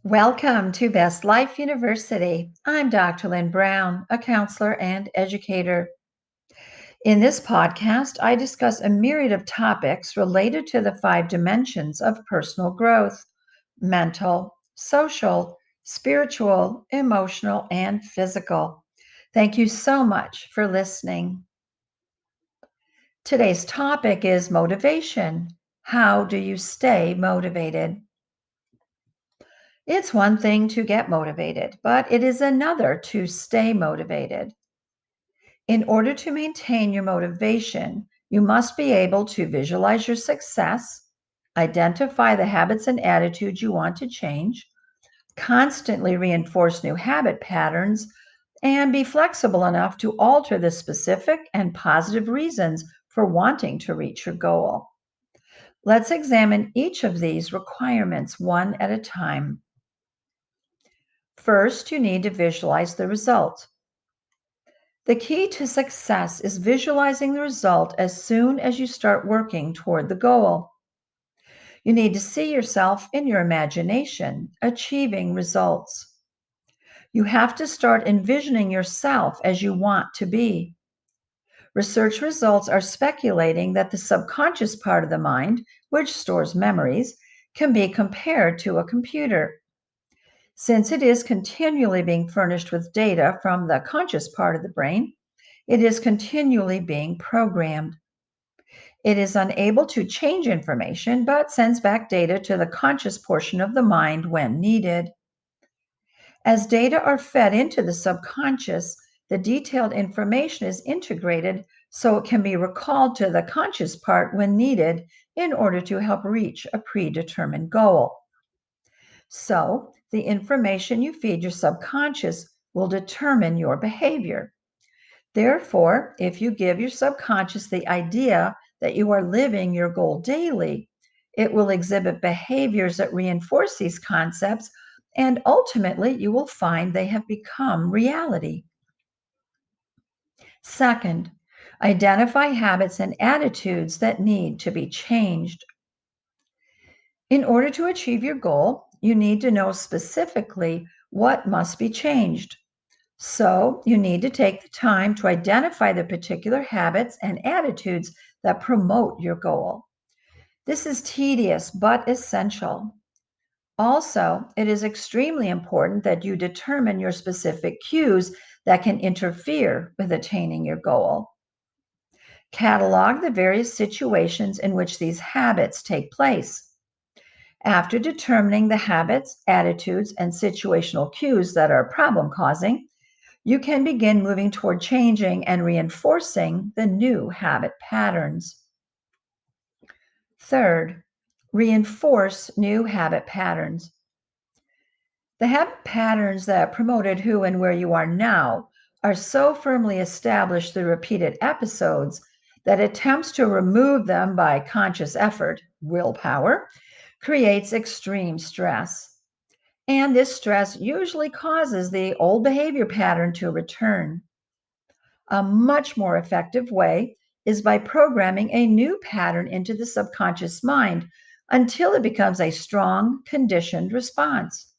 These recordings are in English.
Welcome to Best Life University. I'm Dr. Lynn Brown, a counselor and educator. In this podcast, I discuss a myriad of topics related to the five dimensions of personal growth: mental, social, spiritual, emotional, and physical. Thank you so much for listening. Today's topic is motivation. How do you stay motivated? It's one thing to get motivated, but it is another to stay motivated. In order to maintain your motivation, you must be able to visualize your success, identify the habits and attitudes you want to change, constantly reinforce new habit patterns, and be flexible enough to alter the specific and positive reasons for wanting to reach your goal. Let's examine each of these requirements one at a time. First, you need to visualize the result. The key to success is visualizing the result as soon as you start working toward the goal. You need to see yourself in your imagination achieving results. You have to start envisioning yourself as you want to be. Research results are speculating that the subconscious part of the mind, which stores memories, can be compared to a computer. Since it is continually being furnished with data from the conscious part of the brain, it is continually being programmed. It is unable to change information, but sends back data to the conscious portion of the mind when needed. As data are fed into the subconscious, the detailed information is integrated so it can be recalled to the conscious part when needed in order to help reach a predetermined goal. So, the information you feed your subconscious will determine your behavior. Therefore, if you give your subconscious the idea that you are living your goal daily, it will exhibit behaviors that reinforce these concepts, and ultimately you will find they have become reality. Second, identify habits and attitudes that need to be changed. In order to achieve your goal, you need to know specifically what must be changed. So, you need to take the time to identify the particular habits and attitudes that promote your goal. This is tedious but essential. Also, it is extremely important that you determine your specific cues that can interfere with attaining your goal. Catalog the various situations in which these habits take place. After determining the habits, attitudes, and situational cues that are problem causing, you can begin moving toward changing and reinforcing the new habit patterns. Third, reinforce new habit patterns. The habit patterns that promoted who and where you are now are so firmly established through repeated episodes that attempts to remove them by conscious effort, willpower, creates extreme stress. And this stress usually causes the old behavior pattern to return. A much more effective way is by programming a new pattern into the subconscious mind until it becomes a strong, conditioned response.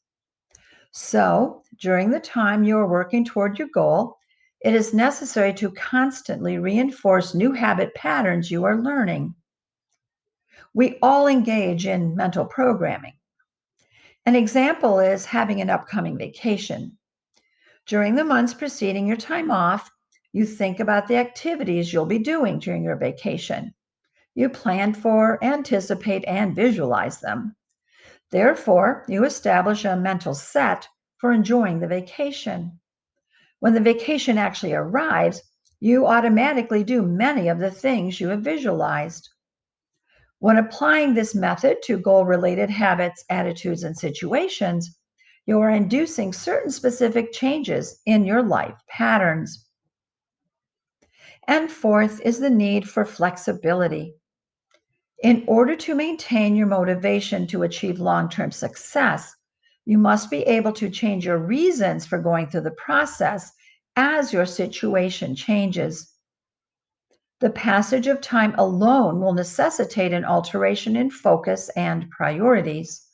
So, during the time you are working toward your goal, it is necessary to constantly reinforce new habit patterns you are learning. We all engage in mental programming. An example is having an upcoming vacation. During the months preceding your time off, you think about the activities you'll be doing during your vacation. You plan for, anticipate, and visualize them. Therefore, you establish a mental set for enjoying the vacation. When the vacation actually arrives, you automatically do many of the things you have visualized. When applying this method to goal related habits, attitudes, and situations, you are inducing certain specific changes in your life patterns. And fourth is the need for flexibility. In order to maintain your motivation to achieve long term success, you must be able to change your reasons for going through the process as your situation changes. The passage of time alone will necessitate an alteration in focus and priorities.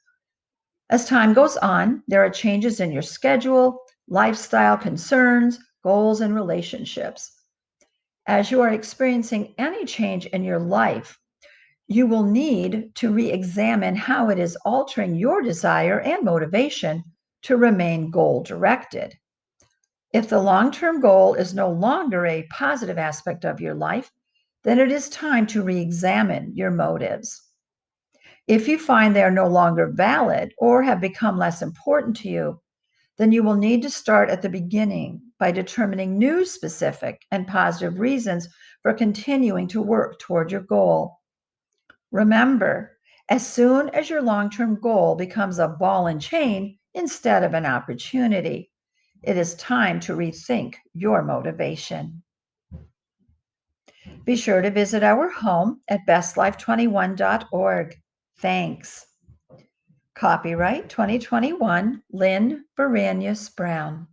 As time goes on, there are changes in your schedule, lifestyle concerns, goals, and relationships. As you are experiencing any change in your life, you will need to re examine how it is altering your desire and motivation to remain goal directed. If the long term goal is no longer a positive aspect of your life, then it is time to re examine your motives. If you find they are no longer valid or have become less important to you, then you will need to start at the beginning by determining new specific and positive reasons for continuing to work toward your goal. Remember, as soon as your long term goal becomes a ball and chain instead of an opportunity, it is time to rethink your motivation. Be sure to visit our home at bestlife21.org. Thanks. Copyright 2021, Lynn Baranius Brown.